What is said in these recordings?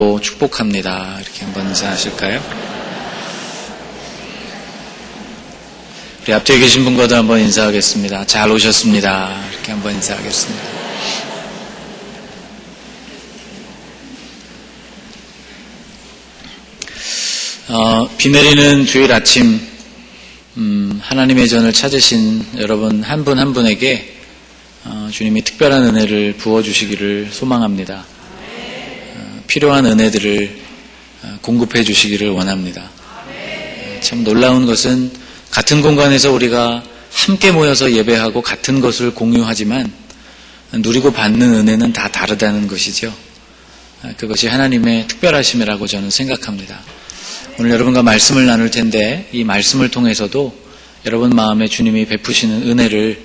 축복합니다. 이렇게 한번 인사하실까요? 우리 앞뒤에 계신 분과도 한번 인사하겠습니다. 잘 오셨습니다. 이렇게 한번 인사하겠습니다. 비 내리는 주일 아침 하나님의 전을 찾으신 여러분 한 분 한 분에게 주님이 특별한 은혜를 부어주시기를 소망합니다. 필요한 은혜들을 공급해 주시기를 원합니다. 참 놀라운 것은 같은 공간에서 우리가 함께 모여서 예배하고 같은 것을 공유하지만 누리고 받는 은혜는 다 다르다는 것이죠. 그것이 하나님의 특별하심이라고 저는 생각합니다. 오늘 여러분과 말씀을 나눌 텐데 이 말씀을 통해서도 여러분 마음에 주님이 베푸시는 은혜를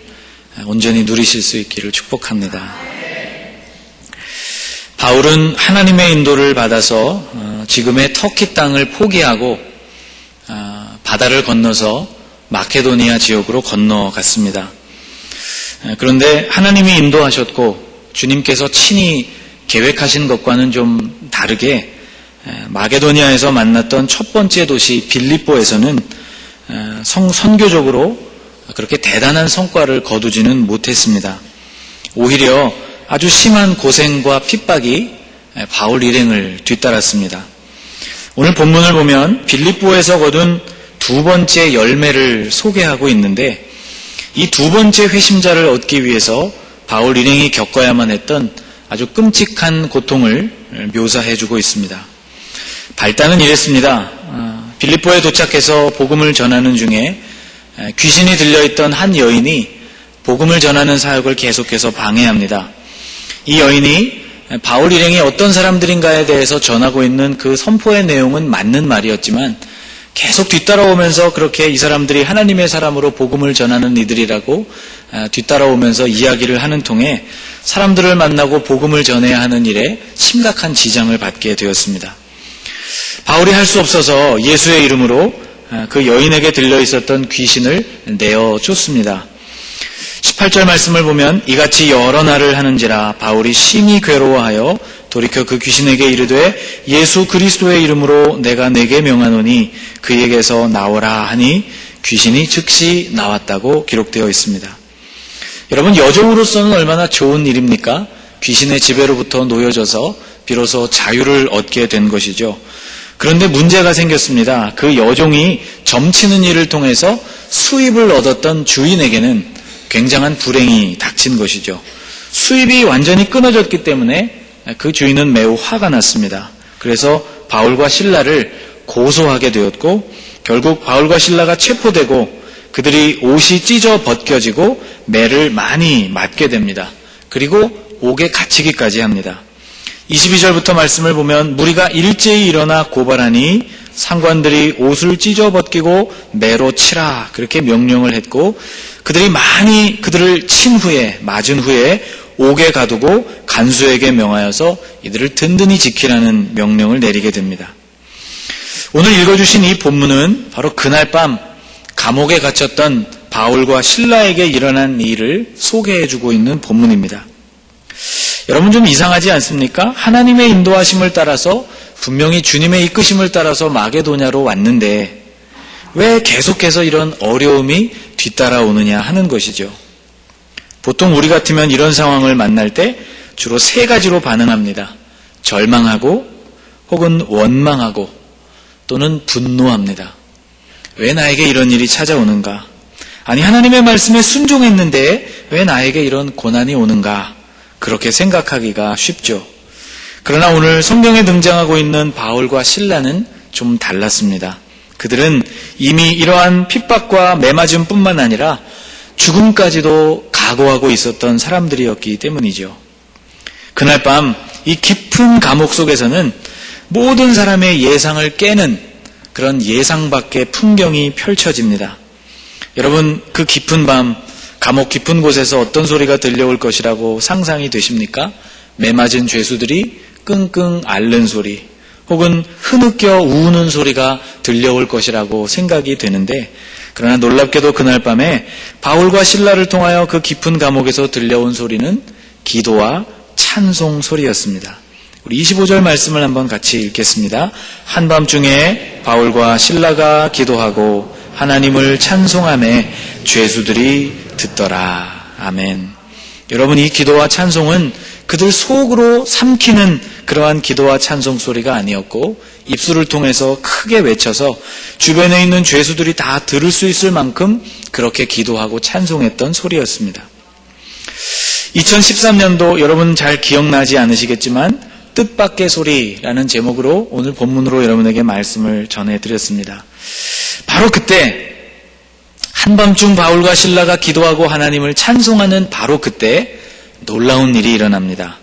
온전히 누리실 수 있기를 축복합니다. 바울은 하나님의 인도를 받아서 지금의 터키 땅을 포기하고 바다를 건너서 마케도니아 지역으로 건너갔습니다. 그런데 하나님이 인도하셨고 주님께서 친히 계획하신 것과는 좀 다르게 마게도니아에서 만났던 첫 번째 도시 빌립보에서는 선교적으로 그렇게 대단한 성과를 거두지는 못했습니다. 오히려 아주 심한 고생과 핍박이 바울 일행을 뒤따랐습니다. 오늘 본문을 보면 빌립보에서 거둔 두 번째 열매를 소개하고 있는데 이 두 번째 회심자를 얻기 위해서 바울 일행이 겪어야만 했던 아주 끔찍한 고통을 묘사해주고 있습니다. 발단은 이랬습니다. 빌립보에 도착해서 복음을 전하는 중에 귀신이 들려있던 한 여인이 복음을 전하는 사역을 계속해서 방해합니다. 이 여인이 바울 일행이 어떤 사람들인가에 대해서 전하고 있는 그 선포의 내용은 맞는 말이었지만 계속 뒤따라오면서 그렇게 이 사람들이 하나님의 사람으로 복음을 전하는 이들이라고 뒤따라오면서 이야기를 하는 통에 사람들을 만나고 복음을 전해야 하는 일에 심각한 지장을 받게 되었습니다. 바울이 할 수 없어서 예수의 이름으로 그 여인에게 들려있었던 귀신을 내어쫓습니다. 18절 말씀을 보면 이같이 여러 날을 하는지라 바울이 심히 괴로워하여 돌이켜 그 귀신에게 이르되 예수 그리스도의 이름으로 내가 내게 명하노니 그에게서 나오라 하니 귀신이 즉시 나왔다고 기록되어 있습니다. 여러분 여종으로서는 얼마나 좋은 일입니까? 귀신의 지배로부터 놓여져서 비로소 자유를 얻게 된 것이죠. 그런데 문제가 생겼습니다. 그 여종이 점치는 일을 통해서 수입을 얻었던 주인에게는 굉장한 불행이 닥친 것이죠. 수입이 완전히 끊어졌기 때문에 그 주인은 매우 화가 났습니다. 그래서 바울과 실라를 고소하게 되었고 결국 바울과 실라가 체포되고 그들이 옷이 찢어 벗겨지고 매를 많이 맞게 됩니다. 그리고 옥에 갇히기까지 합니다. 22절부터 말씀을 보면 무리가 일제히 일어나 고발하니 상관들이 옷을 찢어 벗기고 매로 치라 그렇게 명령을 했고 그들이 많이 그들을 친 후에 맞은 후에 옥에 가두고 간수에게 명하여서 이들을 든든히 지키라는 명령을 내리게 됩니다. 오늘 읽어주신 이 본문은 바로 그날 밤 감옥에 갇혔던 바울과 실라에게 일어난 일을 소개해주고 있는 본문입니다. 여러분 좀 이상하지 않습니까? 하나님의 인도하심을 따라서 분명히 주님의 이끄심을 따라서 마게도냐로 왔는데 왜 계속해서 이런 어려움이 뒤따라오느냐 하는 것이죠. 보통 우리 같으면 이런 상황을 만날 때 주로 세 가지로 반응합니다. 절망하고 혹은 원망하고 또는 분노합니다. 왜 나에게 이런 일이 찾아오는가? 아니 하나님의 말씀에 순종했는데 왜 나에게 이런 고난이 오는가? 그렇게 생각하기가 쉽죠. 그러나 오늘 성경에 등장하고 있는 바울과 실라는 좀 달랐습니다. 그들은 이미 이러한 핍박과 매맞음뿐만 아니라 죽음까지도 각오하고 있었던 사람들이었기 때문이죠. 그날 밤 이 깊은 감옥 속에서는 모든 사람의 예상을 깨는 그런 예상 밖의 풍경이 펼쳐집니다. 여러분 그 깊은 밤 감옥 깊은 곳에서 어떤 소리가 들려올 것이라고 상상이 되십니까? 매맞은 죄수들이 끙끙 앓는 소리 혹은 흐느껴 우는 소리가 들려올 것이라고 생각이 되는데 그러나 놀랍게도 그날 밤에 바울과 실라를 통하여 그 깊은 감옥에서 들려온 소리는 기도와 찬송 소리였습니다. 우리 25절 말씀을 한번 같이 읽겠습니다. 한밤중에 바울과 실라가 기도하고 하나님을 찬송하매 죄수들이 듣더라. 아멘. 여러분, 이 기도와 찬송은 그들 속으로 삼키는 그러한 기도와 찬송 소리가 아니었고 입술을 통해서 크게 외쳐서 주변에 있는 죄수들이 다 들을 수 있을 만큼 그렇게 기도하고 찬송했던 소리였습니다. 2013년도 여러분 잘 기억나지 않으시겠지만 뜻밖의 소리라는 제목으로 오늘 본문으로 여러분에게 말씀을 전해드렸습니다. 바로 그때 한밤중 바울과 실라가 기도하고 하나님을 찬송하는 바로 그때 놀라운 일이 일어납니다.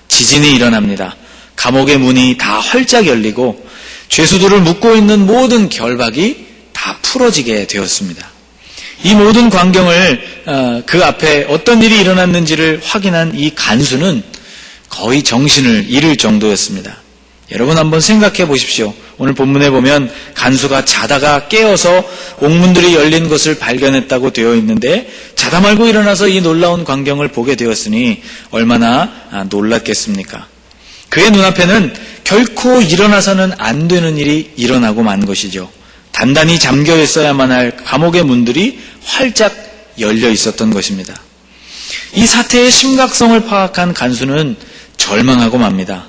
지진이 일어납니다. 감옥의 문이 다 활짝 열리고 죄수들을 묶고 있는 모든 결박이 다 풀어지게 되었습니다. 이 모든 광경을 그 앞에 어떤 일이 일어났는지를 확인한 이 간수는 거의 정신을 잃을 정도였습니다. 여러분 한번 생각해 보십시오. 오늘 본문에 보면 간수가 자다가 깨어서 옥문들이 열린 것을 발견했다고 되어 있는데 자다 말고 일어나서 이 놀라운 광경을 보게 되었으니 얼마나 놀랐겠습니까? 그의 눈앞에는 결코 일어나서는 안 되는 일이 일어나고 만 것이죠. 단단히 잠겨 있어야만 할 감옥의 문들이 활짝 열려 있었던 것입니다. 이 사태의 심각성을 파악한 간수는 절망하고 맙니다.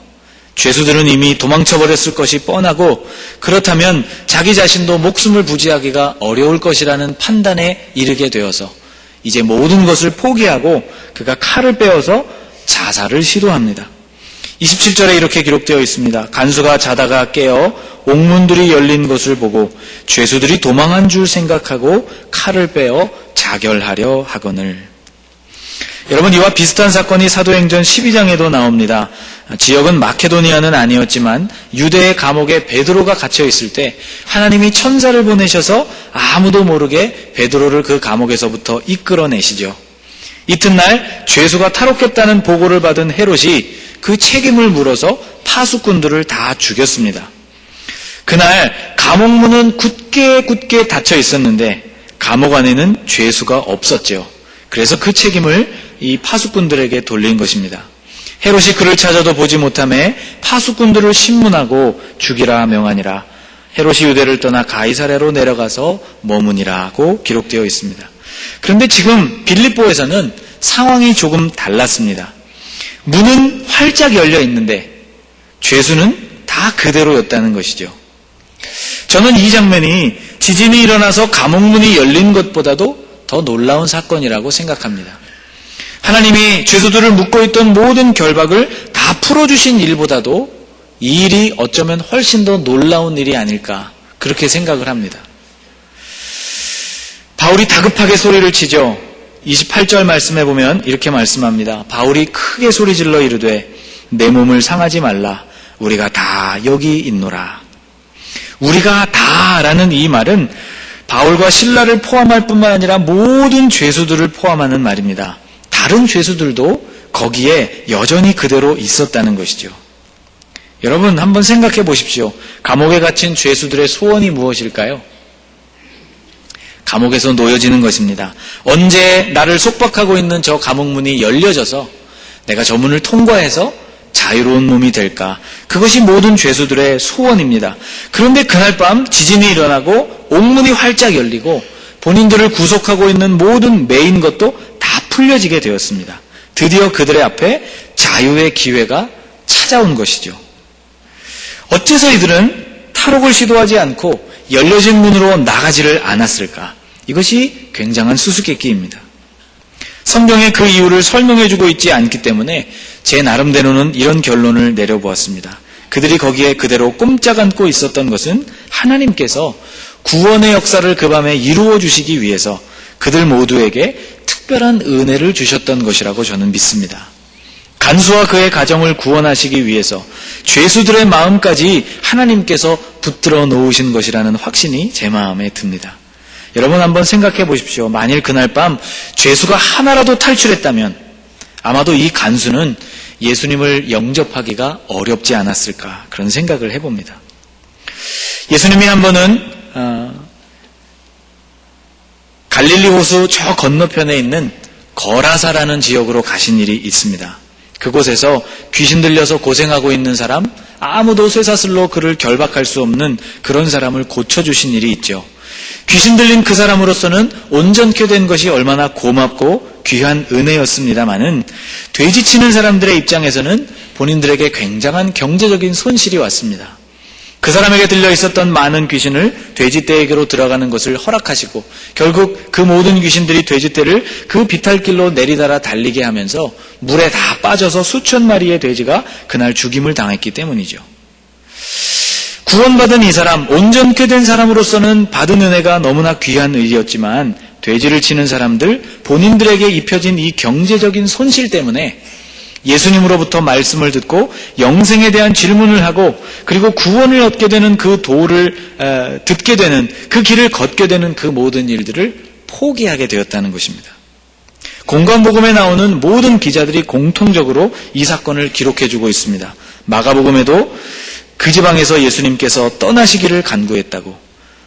죄수들은 이미 도망쳐버렸을 것이 뻔하고 그렇다면 자기 자신도 목숨을 부지하기가 어려울 것이라는 판단에 이르게 되어서 이제 모든 것을 포기하고 그가 칼을 빼어서 자살을 시도합니다. 27절에 이렇게 기록되어 있습니다. 간수가 자다가 깨어 옥문들이 열린 것을 보고 죄수들이 도망한 줄 생각하고 칼을 빼어 자결하려 하거늘. 여러분, 이와 비슷한 사건이 사도행전 12장에도 나옵니다. 지역은 마케도니아는 아니었지만 유대의 감옥에 베드로가 갇혀 있을 때 하나님이 천사를 보내셔서 아무도 모르게 베드로를 그 감옥에서부터 이끌어내시죠. 이튿날 죄수가 탈옥했다는 보고를 받은 헤롯이 그 책임을 물어서 파수꾼들을 다 죽였습니다. 그날 감옥문은 굳게 닫혀 있었는데 감옥 안에는 죄수가 없었죠. 그래서 그 책임을 이 파수꾼들에게 돌린 것입니다. 헤롯이 그를 찾아도 보지 못하매 파수꾼들을 신문하고 죽이라 명하니라. 헤롯이 유대를 떠나 가이사랴로 내려가서 머무니라고 기록되어 있습니다. 그런데 지금 빌립보에서는 상황이 조금 달랐습니다. 문은 활짝 열려 있는데 죄수는 다 그대로였다는 것이죠. 저는 이 장면이 지진이 일어나서 감옥문이 열린 것보다도 더 놀라운 사건이라고 생각합니다. 하나님이 죄수들을 묶고 있던 모든 결박을 다 풀어주신 일보다도 이 일이 어쩌면 훨씬 더 놀라운 일이 아닐까 그렇게 생각을 합니다. 바울이 다급하게 소리를 치죠. 28절 말씀해 보면 이렇게 말씀합니다. 바울이 크게 소리질러 이르되 내 몸을 상하지 말라. 우리가 다 여기 있노라. 우리가 다라는 이 말은 바울과 실라를 포함할 뿐만 아니라 모든 죄수들을 포함하는 말입니다. 다른 죄수들도 거기에 여전히 그대로 있었다는 것이죠. 여러분 한번 생각해 보십시오. 감옥에 갇힌 죄수들의 소원이 무엇일까요? 감옥에서 놓여지는 것입니다. 언제 나를 속박하고 있는 저 감옥문이 열려져서 내가 저 문을 통과해서 자유로운 몸이 될까? 그것이 모든 죄수들의 소원입니다. 그런데 그날 밤 지진이 일어나고 옥문이 활짝 열리고 본인들을 구속하고 있는 모든 매인 것도 다 풀려지게 되었습니다. 드디어 그들의 앞에 자유의 기회가 찾아온 것이죠. 어째서 이들은 탈옥을 시도하지 않고 열려진 문으로 나가지를 않았을까? 이것이 굉장한 수수께끼입니다. 성경에 그 이유를 설명해주고 있지 않기 때문에 제 나름대로는 이런 결론을 내려보았습니다. 그들이 거기에 그대로 꼼짝 않고 있었던 것은 하나님께서 구원의 역사를 그 밤에 이루어 주시기 위해서 그들 모두에게 특별한 은혜를 주셨던 것이라고 저는 믿습니다. 간수와 그의 가정을 구원하시기 위해서 죄수들의 마음까지 하나님께서 붙들어 놓으신 것이라는 확신이 제 마음에 듭니다. 여러분 한번 생각해 보십시오. 만일 그날 밤 죄수가 하나라도 탈출했다면 아마도 이 간수는 예수님을 영접하기가 어렵지 않았을까 그런 생각을 해봅니다. 예수님이 한 번은 갈릴리 호수 저 건너편에 있는 거라사라는 지역으로 가신 일이 있습니다. 그곳에서 귀신 들려서 고생하고 있는 사람, 아무도 쇠사슬로 그를 결박할 수 없는 그런 사람을 고쳐주신 일이 있죠. 귀신 들린 그 사람으로서는 온전케 된 것이 얼마나 고맙고 귀한 은혜였습니다마는 돼지 치는 사람들의 입장에서는 본인들에게 굉장한 경제적인 손실이 왔습니다. 그 사람에게 들려 있었던 많은 귀신을 돼지떼에게로 들어가는 것을 허락하시고 결국 그 모든 귀신들이 돼지떼를 그 비탈길로 내리달아 달리게 하면서 물에 다 빠져서 수천 마리의 돼지가 그날 죽임을 당했기 때문이죠. 구원받은 이 사람, 온전케 된 사람으로서는 받은 은혜가 너무나 귀한 일이었지만 돼지를 치는 사람들, 본인들에게 입혀진 이 경제적인 손실 때문에 예수님으로부터 말씀을 듣고 영생에 대한 질문을 하고 그리고 구원을 얻게 되는 그 도를 듣게 되는 그 길을 걷게 되는 그 모든 일들을 포기하게 되었다는 것입니다. 공관복음에 나오는 모든 기자들이 공통적으로 이 사건을 기록해주고 있습니다. 마가복음에도 그 지방에서 예수님께서 떠나시기를 간구했다고,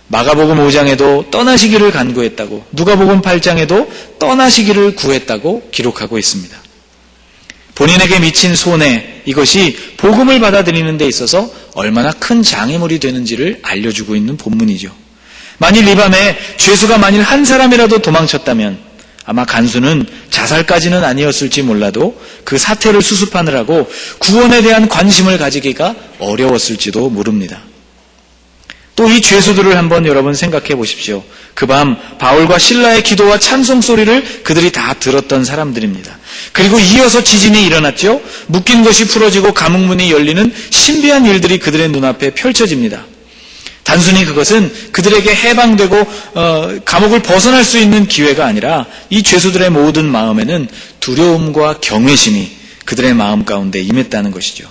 마가복음 5장에도 떠나시기를 간구했다고, 누가복음 8장에도 떠나시기를 구했다고 기록하고 있습니다. 본인에게 미친 손해, 이것이 복음을 받아들이는 데 있어서 얼마나 큰 장애물이 되는지를 알려주고 있는 본문이죠. 만일 이 밤에 죄수가 만일 한 사람이라도 도망쳤다면 아마 간수는 자살까지는 아니었을지 몰라도 그 사태를 수습하느라고 구원에 대한 관심을 가지기가 어려웠을지도 모릅니다. 또 이 죄수들을 한번 여러분 생각해 보십시오. 그 밤 바울과 실라의 기도와 찬송 소리를 그들이 다 들었던 사람들입니다. 그리고 이어서 지진이 일어났죠. 묶인 것이 풀어지고 감옥문이 열리는 신비한 일들이 그들의 눈앞에 펼쳐집니다. 단순히 그것은 그들에게 해방되고 감옥을 벗어날 수 있는 기회가 아니라 이 죄수들의 모든 마음에는 두려움과 경외심이 그들의 마음 가운데 임했다는 것이죠.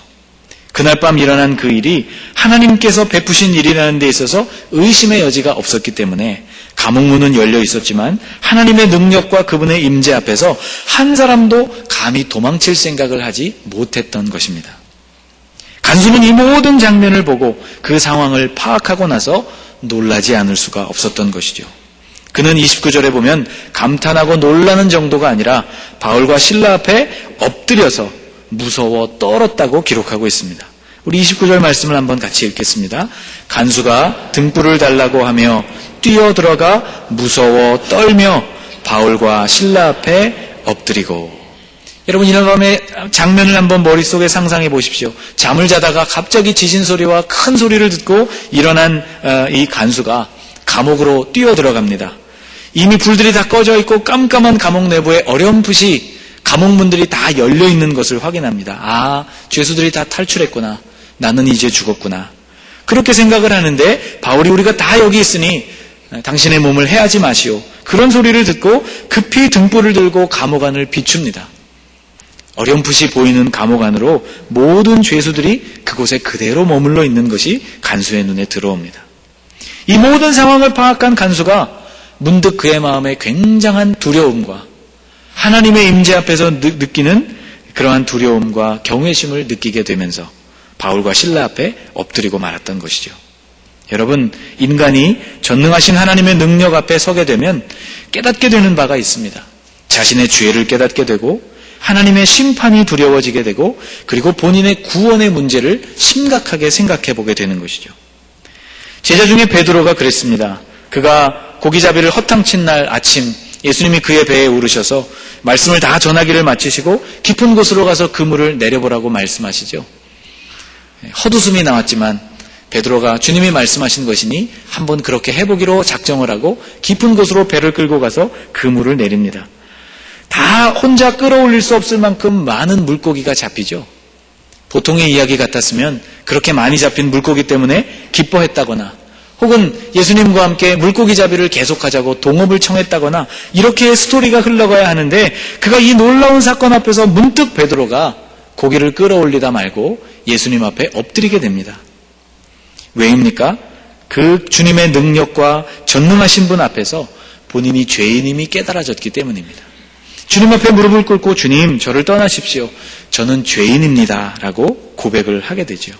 그날 밤 일어난 그 일이 하나님께서 베푸신 일이라는 데 있어서 의심의 여지가 없었기 때문에 감옥문은 열려 있었지만 하나님의 능력과 그분의 임재 앞에서 한 사람도 감히 도망칠 생각을 하지 못했던 것입니다. 간수는 이 모든 장면을 보고 그 상황을 파악하고 나서 놀라지 않을 수가 없었던 것이죠. 그는 29절에 보면 감탄하고 놀라는 정도가 아니라 바울과 실라 앞에 엎드려서 무서워 떨었다고 기록하고 있습니다. 우리 29절 말씀을 한번 같이 읽겠습니다. 간수가 등불을 달라고 하며 뛰어들어가 무서워 떨며 바울과 실라 앞에 엎드리고. 여러분, 이날 밤의 장면을 한번 머릿속에 상상해 보십시오. 잠을 자다가 갑자기 지진 소리와 큰 소리를 듣고 일어난 이 간수가 감옥으로 뛰어들어갑니다. 이미 불들이 다 꺼져 있고 깜깜한 감옥 내부에 어렴풋이 감옥문들이 다 열려있는 것을 확인합니다. 아, 죄수들이 다 탈출했구나. 나는 이제 죽었구나. 그렇게 생각을 하는데 바울이 우리가 다 여기 있으니 당신의 몸을 해하지 마시오. 그런 소리를 듣고 급히 등불을 들고 감옥 안을 비춥니다. 어렴풋이 보이는 감옥 안으로 모든 죄수들이 그곳에 그대로 머물러 있는 것이 간수의 눈에 들어옵니다. 이 모든 상황을 파악한 간수가 문득 그의 마음에 굉장한 두려움과 하나님의 임재 앞에서 느끼는 그러한 두려움과 경외심을 느끼게 되면서 바울과 실라 앞에 엎드리고 말았던 것이죠. 여러분, 인간이 전능하신 하나님의 능력 앞에 서게 되면 깨닫게 되는 바가 있습니다. 자신의 죄를 깨닫게 되고 하나님의 심판이 두려워지게 되고 그리고 본인의 구원의 문제를 심각하게 생각해 보게 되는 것이죠. 제자 중에 베드로가 그랬습니다. 그가 고기잡이를 허탕친 날 아침 예수님이 그의 배에 오르셔서 말씀을 다 전하기를 마치시고 깊은 곳으로 가서 그물을 내려보라고 말씀하시죠. 헛웃음이 나왔지만 베드로가 주님이 말씀하신 것이니 한번 그렇게 해보기로 작정을 하고 깊은 곳으로 배를 끌고 가서 그물을 내립니다. 다 혼자 끌어올릴 수 없을 만큼 많은 물고기가 잡히죠. 보통의 이야기 같았으면 그렇게 많이 잡힌 물고기 때문에 기뻐했다거나 혹은 예수님과 함께 물고기 잡이를 계속하자고 동업을 청했다거나 이렇게 스토리가 흘러가야 하는데 그가 이 놀라운 사건 앞에서 문득 베드로가 고기를 끌어올리다 말고 예수님 앞에 엎드리게 됩니다. 왜입니까? 그 주님의 능력과 전능하신 분 앞에서 본인이 죄인임이 깨달아졌기 때문입니다. 주님 앞에 무릎을 꿇고 주님 저를 떠나십시오. 저는 죄인입니다. 라고 고백을 하게 되죠.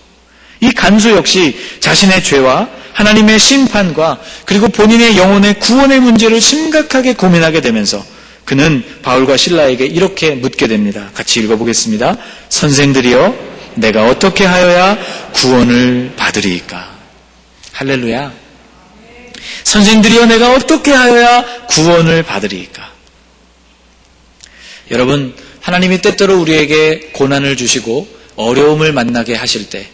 이 간수 역시 자신의 죄와 하나님의 심판과 그리고 본인의 영혼의 구원의 문제를 심각하게 고민하게 되면서 그는 바울과 실라에게 이렇게 묻게 됩니다. 같이 읽어보겠습니다. 선생들이여, 내가 어떻게 하여야 구원을 받으리이까? 할렐루야. 선생들이여, 내가 어떻게 하여야 구원을 받으리이까? 여러분, 하나님이 때때로 우리에게 고난을 주시고 어려움을 만나게 하실 때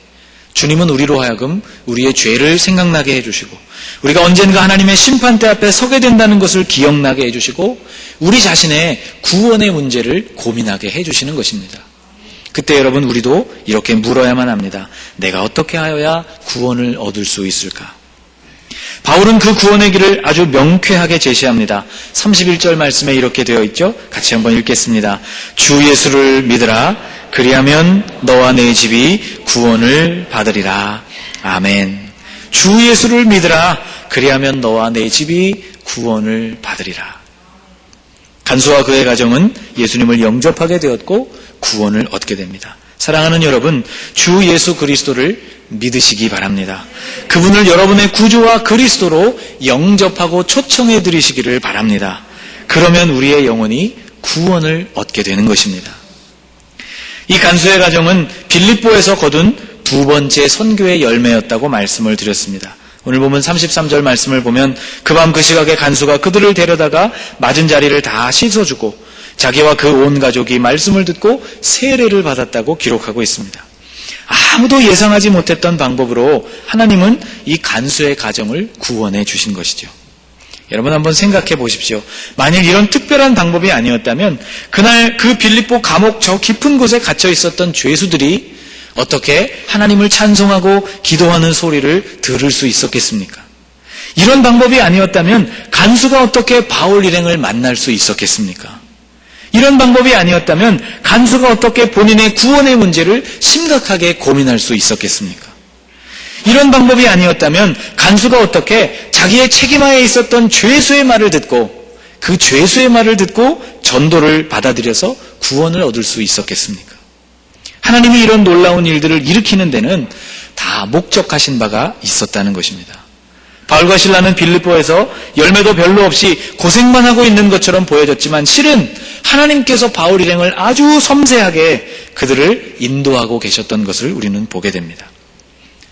주님은 우리로 하여금 우리의 죄를 생각나게 해주시고 우리가 언젠가 하나님의 심판대 앞에 서게 된다는 것을 기억나게 해주시고 우리 자신의 구원의 문제를 고민하게 해주시는 것입니다. 그때 여러분, 우리도 이렇게 물어야만 합니다. 내가 어떻게 하여야 구원을 얻을 수 있을까? 바울은 그 구원의 길을 아주 명쾌하게 제시합니다. 31절 말씀에 이렇게 되어 있죠. 같이 한번 읽겠습니다. 주 예수를 믿으라. 그리하면 너와 내 집이 구원을 받으리라. 아멘. 주 예수를 믿으라. 그리하면 너와 내 집이 구원을 받으리라. 간수와 그의 가정은 예수님을 영접하게 되었고 구원을 얻게 됩니다. 사랑하는 여러분, 주 예수 그리스도를 믿으시기 바랍니다. 그분을 여러분의 구주와 그리스도로 영접하고 초청해 드리시기를 바랍니다. 그러면 우리의 영혼이 구원을 얻게 되는 것입니다. 이 간수의 가정은 빌립보에서 거둔 두 번째 선교의 열매였다고 말씀을 드렸습니다. 오늘 보면 33절 말씀을 보면 그 밤 그 시각에 간수가 그들을 데려다가 맞은 자리를 다 씻어주고 자기와 그 온 가족이 말씀을 듣고 세례를 받았다고 기록하고 있습니다. 아무도 예상하지 못했던 방법으로 하나님은 이 간수의 가정을 구원해 주신 것이죠. 여러분 한번 생각해 보십시오. 만일 이런 특별한 방법이 아니었다면 그날 그 빌립보 감옥 저 깊은 곳에 갇혀 있었던 죄수들이 어떻게 하나님을 찬송하고 기도하는 소리를 들을 수 있었겠습니까? 이런 방법이 아니었다면 간수가 어떻게 바울 일행을 만날 수 있었겠습니까? 이런 방법이 아니었다면 간수가 어떻게 본인의 구원의 문제를 심각하게 고민할 수 있었겠습니까? 이런 방법이 아니었다면 간수가 어떻게 자기의 책임하에 있었던 죄수의 말을 듣고 그 죄수의 말을 듣고 전도를 받아들여서 구원을 얻을 수 있었겠습니까? 하나님이 이런 놀라운 일들을 일으키는 데는 다 목적하신 바가 있었다는 것입니다. 바울과 실라는 빌립보에서 열매도 별로 없이 고생만 하고 있는 것처럼 보여졌지만 실은 하나님께서 바울 일행을 아주 섬세하게 그들을 인도하고 계셨던 것을 우리는 보게 됩니다.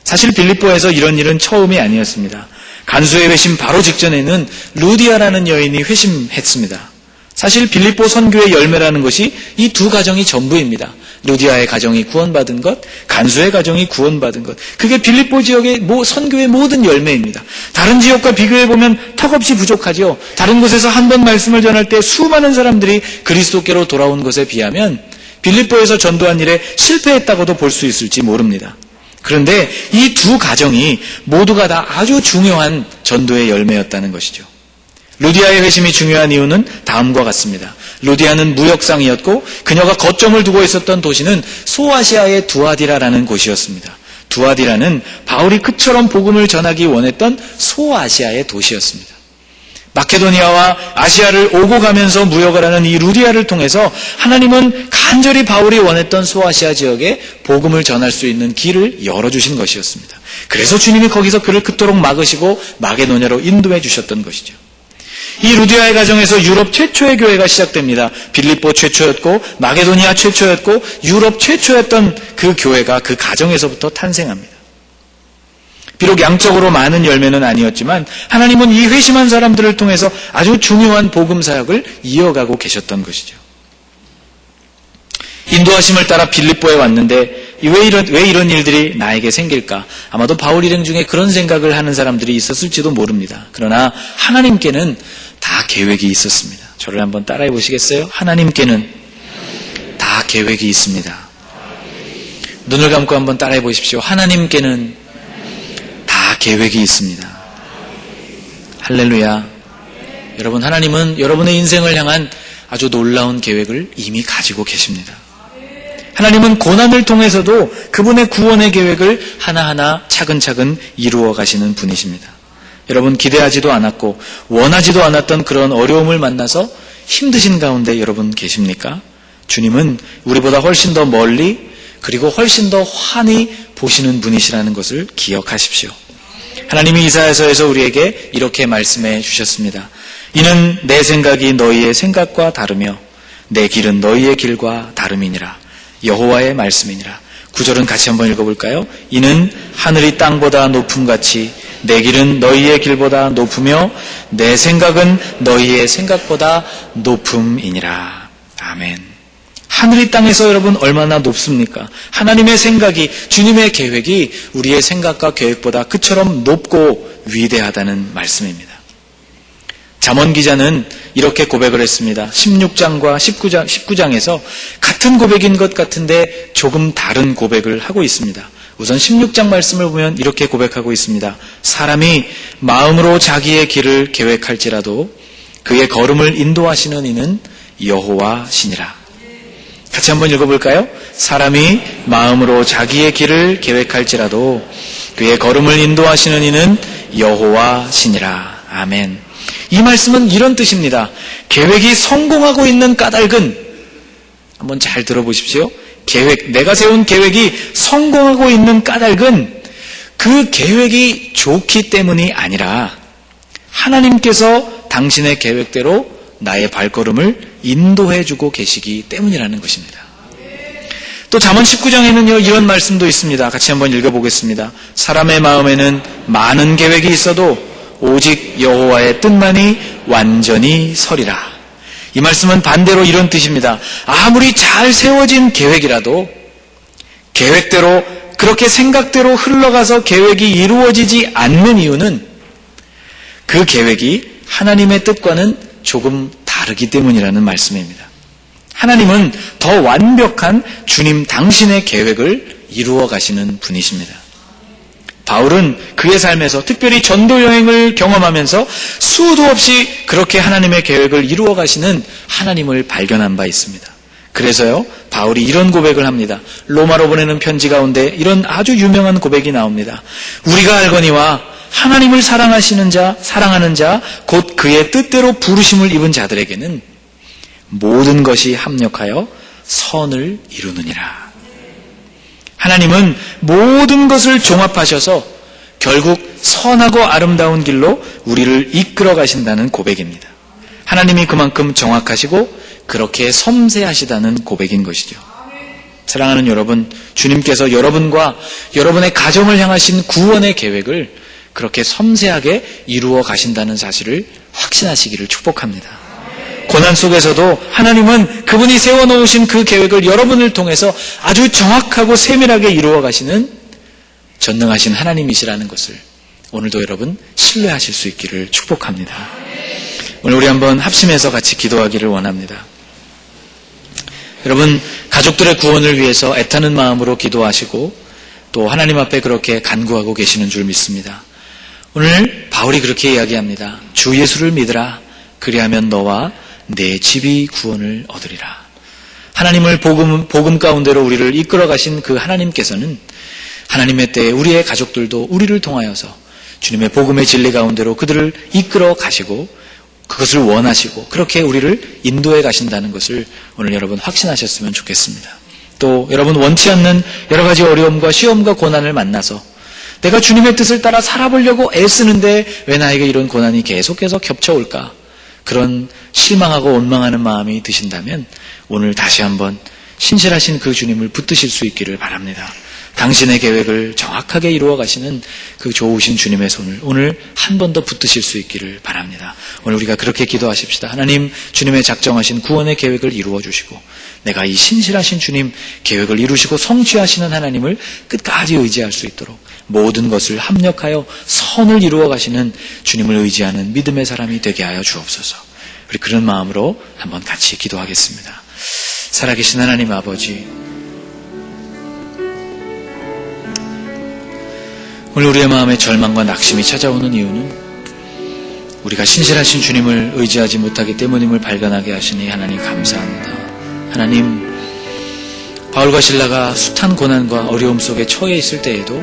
사실 빌립보에서 이런 일은 처음이 아니었습니다. 간수의 회심 바로 직전에는 루디아라는 여인이 회심했습니다. 사실 빌립보 선교의 열매라는 것이 이 두 가정이 전부입니다. 루디아의 가정이 구원받은 것, 간수의 가정이 구원받은 것. 그게 빌립보 지역의 선교의 모든 열매입니다. 다른 지역과 비교해보면 턱없이 부족하죠. 다른 곳에서 한 번 말씀을 전할 때 수많은 사람들이 그리스도께로 돌아온 것에 비하면 빌립보에서 전도한 일에 실패했다고도 볼 수 있을지 모릅니다. 그런데 이 두 가정이 모두가 다 아주 중요한 전도의 열매였다는 것이죠. 루디아의 회심이 중요한 이유는 다음과 같습니다. 루디아는 무역상이었고 그녀가 거점을 두고 있었던 도시는 소아시아의 두아디라라는 곳이었습니다. 두아디라는 바울이 그처럼 복음을 전하기 원했던 소아시아의 도시였습니다. 마케도니아와 아시아를 오고 가면서 무역을 하는 이 루디아를 통해서 하나님은 간절히 바울이 원했던 소아시아 지역에 복음을 전할 수 있는 길을 열어주신 것이었습니다. 그래서 주님이 거기서 그를 그토록 막으시고 마게도냐로 인도해 주셨던 것이죠. 이 루디아의 가정에서 유럽 최초의 교회가 시작됩니다. 빌립보 최초였고 마게도니아 최초였고 유럽 최초였던 그 교회가 그 가정에서부터 탄생합니다. 비록 양적으로 많은 열매는 아니었지만 하나님은 이 회심한 사람들을 통해서 아주 중요한 복음 사역을 이어가고 계셨던 것이죠. 인도하심을 따라 빌립보에 왔는데 왜 이런 일들이 나에게 생길까? 아마도 바울 일행 중에 그런 생각을 하는 사람들이 있었을지도 모릅니다. 그러나 하나님께는 다 계획이 있었습니다. 저를 한번 따라해 보시겠어요? 하나님께는 다 계획이 있습니다. 눈을 감고 한번 따라해 보십시오. 하나님께는 다 계획이 있습니다. 할렐루야. 여러분, 하나님은 여러분의 인생을 향한 아주 놀라운 계획을 이미 가지고 계십니다. 하나님은 고난을 통해서도 그분의 구원의 계획을 하나하나 차근차근 이루어 가시는 분이십니다. 여러분, 기대하지도 않았고 원하지도 않았던 그런 어려움을 만나서 힘드신 가운데 여러분 계십니까? 주님은 우리보다 훨씬 더 멀리 그리고 훨씬 더 환히 보시는 분이시라는 것을 기억하십시오. 하나님이 이사야서에서 우리에게 이렇게 말씀해 주셨습니다. 이는 내 생각이 너희의 생각과 다르며 내 길은 너희의 길과 다름이니라. 여호와의 말씀이니라. 9절은 같이 한번 읽어볼까요? 이는 하늘이 땅보다 높음같이 내 길은 너희의 길보다 높으며 내 생각은 너희의 생각보다 높음이니라. 아멘. 하늘이 땅에서 여러분 얼마나 높습니까? 하나님의 생각이, 주님의 계획이 우리의 생각과 계획보다 그처럼 높고 위대하다는 말씀입니다. 잠언 기자는 이렇게 고백을 했습니다. 16장과 19장에서 같은 고백인 것 같은데 조금 다른 고백을 하고 있습니다. 우선 16장 말씀을 보면 이렇게 고백하고 있습니다. 사람이 마음으로 자기의 길을 계획할지라도 그의 걸음을 인도하시는 이는 여호와시니라. 같이 한번 읽어볼까요? 사람이 마음으로 자기의 길을 계획할지라도 그의 걸음을 인도하시는 이는 여호와시니라. 아멘. 이 말씀은 이런 뜻입니다. 계획이 성공하고 있는 까닭은, 한번 잘 들어보십시오. 내가 세운 계획이 성공하고 있는 까닭은 그 계획이 좋기 때문이 아니라 하나님께서 당신의 계획대로 나의 발걸음을 인도해주고 계시기 때문이라는 것입니다. 또 잠언 19장에는요, 이런 말씀도 있습니다. 같이 한번 읽어보겠습니다. 사람의 마음에는 많은 계획이 있어도 오직 여호와의 뜻만이 완전히 서리라. 이 말씀은 반대로 이런 뜻입니다. 아무리 잘 세워진 계획이라도 계획대로, 그렇게 생각대로 흘러가서 계획이 이루어지지 않는 이유는 그 계획이 하나님의 뜻과는 조금 다르기 때문이라는 말씀입니다. 하나님은 더 완벽한 주님 당신의 계획을 이루어 가시는 분이십니다. 바울은 그의 삶에서 특별히 전도 여행을 경험하면서 수도 없이 그렇게 하나님의 계획을 이루어 가시는 하나님을 발견한 바 있습니다. 그래서요, 바울이 이런 고백을 합니다. 로마로 보내는 편지 가운데 이런 아주 유명한 고백이 나옵니다. 우리가 알거니와 하나님을 사랑하는 자, 곧 그의 뜻대로 부르심을 입은 자들에게는 모든 것이 합력하여 선을 이루느니라. 하나님은 모든 것을 종합하셔서 결국 선하고 아름다운 길로 우리를 이끌어 가신다는 고백입니다. 하나님이 그만큼 정확하시고 그렇게 섬세하시다는 고백인 것이죠. 사랑하는 여러분, 주님께서 여러분과 여러분의 가정을 향하신 구원의 계획을 그렇게 섬세하게 이루어 가신다는 사실을 확신하시기를 축복합니다. 고난 속에서도 하나님은 그분이 세워놓으신 그 계획을 여러분을 통해서 아주 정확하고 세밀하게 이루어 가시는 전능하신 하나님이시라는 것을 오늘도 여러분 신뢰하실 수 있기를 축복합니다. 오늘 우리 한번 합심해서 같이 기도하기를 원합니다. 여러분, 가족들의 구원을 위해서 애타는 마음으로 기도하시고 또 하나님 앞에 그렇게 간구하고 계시는 줄 믿습니다. 오늘 바울이 그렇게 이야기합니다. 주 예수를 믿으라. 그리하면 너와 내 집이 구원을 얻으리라. 하나님을 복음 가운데로 우리를 이끌어 가신 그 하나님께서는 하나님의 때에 우리의 가족들도 우리를 통하여서 주님의 복음의 진리 가운데로 그들을 이끌어 가시고 그것을 원하시고 그렇게 우리를 인도해 가신다는 것을 오늘 여러분 확신하셨으면 좋겠습니다. 또 여러분 원치 않는 여러 가지 어려움과 시험과 고난을 만나서 내가 주님의 뜻을 따라 살아보려고 애쓰는데 왜 나에게 이런 고난이 계속해서 겹쳐올까? 그런 실망하고 원망하는 마음이 드신다면 오늘 다시 한번 신실하신 그 주님을 붙드실 수 있기를 바랍니다. 당신의 계획을 정확하게 이루어 가시는 그 좋으신 주님의 손을 오늘 한 번 더 붙드실 수 있기를 바랍니다. 오늘 우리가 그렇게 기도하십시다. 하나님, 주님의 작정하신 구원의 계획을 이루어 주시고 내가 이 신실하신 주님 계획을 이루시고 성취하시는 하나님을 끝까지 의지할 수 있도록 모든 것을 합력하여 선을 이루어 가시는 주님을 의지하는 믿음의 사람이 되게 하여 주옵소서. 우리 그런 마음으로 한번 같이 기도하겠습니다. 살아계신 하나님 아버지, 오늘 우리의 마음에 절망과 낙심이 찾아오는 이유는 우리가 신실하신 주님을 의지하지 못하기 때문임을 발견하게 하시니 하나님 감사합니다. 하나님, 바울과 실라가 숱한 고난과 어려움 속에 처해 있을 때에도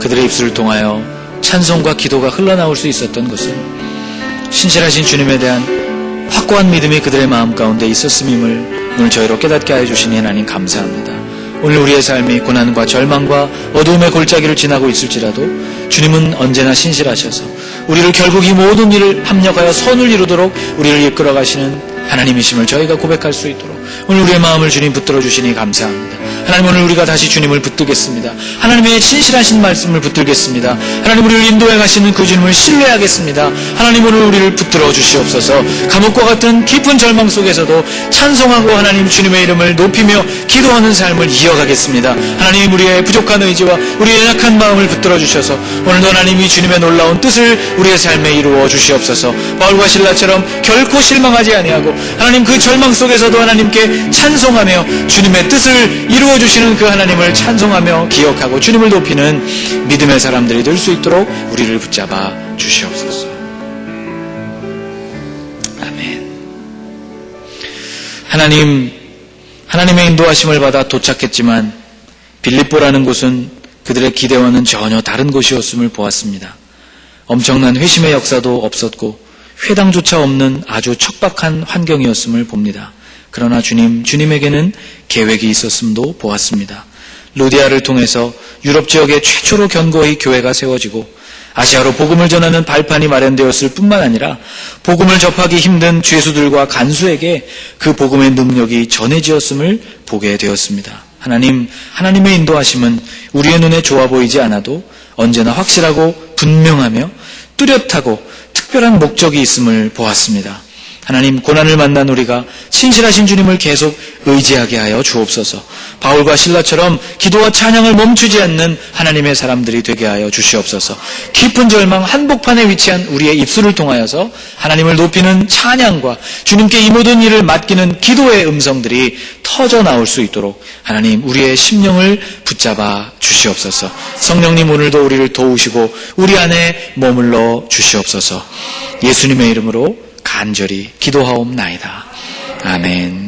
그들의 입술을 통하여 찬송과 기도가 흘러나올 수 있었던 것은 신실하신 주님에 대한 확고한 믿음이 그들의 마음 가운데 있었음임을 오늘 저희로 깨닫게 하여 주시니 하나님 감사합니다. 오늘 우리의 삶이 고난과 절망과 어두움의 골짜기를 지나고 있을지라도 주님은 언제나 신실하셔서 우리를 결국 이 모든 일을 합력하여 선을 이루도록 우리를 이끌어 가시는 하나님이심을 저희가 고백할 수 있도록 오늘 우리의 마음을 주님 붙들어 주시니 감사합니다. 하나님, 오늘 우리가 다시 주님을 붙들겠습니다. 하나님의 신실하신 말씀을 붙들겠습니다. 하나님, 우리를 인도해 가시는 그 주님을 신뢰하겠습니다. 하나님, 오늘 우리를 붙들어 주시옵소서. 감옥과 같은 깊은 절망 속에서도 찬송하고 하나님 주님의 이름을 높이며 기도하는 삶을 이어가겠습니다. 하나님, 우리의 부족한 의지와 우리의 약한 마음을 붙들어 주셔서 오늘도 하나님이 주님의 놀라운 뜻을 우리의 삶에 이루어 주시옵소서. 바울과 실라처럼 결코 실망하지 아니하고 하나님 그 절망 속에서도 하나님께 찬송하며 주님의 뜻을 이루어 주시는 그 하나님을 찬송하며 기억하고 주님을 높이는 믿음의 사람들이 될 수 있도록 우리를 붙잡아 주시옵소서. 아멘. 하나님의 인도하심을 받아 도착했지만 빌립보라는 곳은 그들의 기대와는 전혀 다른 곳이었음을 보았습니다. 엄청난 회심의 역사도 없었고 회당조차 없는 아주 척박한 환경이었음을 봅니다. 그러나 주님에게는 계획이 있었음도 보았습니다. 루디아를 통해서 유럽 지역에 최초로 견고히 교회가 세워지고 아시아로 복음을 전하는 발판이 마련되었을 뿐만 아니라 복음을 접하기 힘든 죄수들과 간수에게 그 복음의 능력이 전해지었음을 보게 되었습니다. 하나님의 인도하심은 우리의 눈에 좋아 보이지 않아도 언제나 확실하고 분명하며 뚜렷하고 특별한 목적이 있음을 보았습니다. 하나님, 고난을 만난 우리가 신실하신 주님을 계속 의지하게 하여 주옵소서. 바울과 실라처럼 기도와 찬양을 멈추지 않는 하나님의 사람들이 되게 하여 주시옵소서. 깊은 절망 한복판에 위치한 우리의 입술을 통하여서 하나님을 높이는 찬양과 주님께 이 모든 일을 맡기는 기도의 음성들이 터져 나올 수 있도록 하나님, 우리의 심령을 붙잡아 주시옵소서. 성령님, 오늘도 우리를 도우시고 우리 안에 머물러 주시옵소서. 예수님의 이름으로 간절히 기도하옵나이다. 아멘.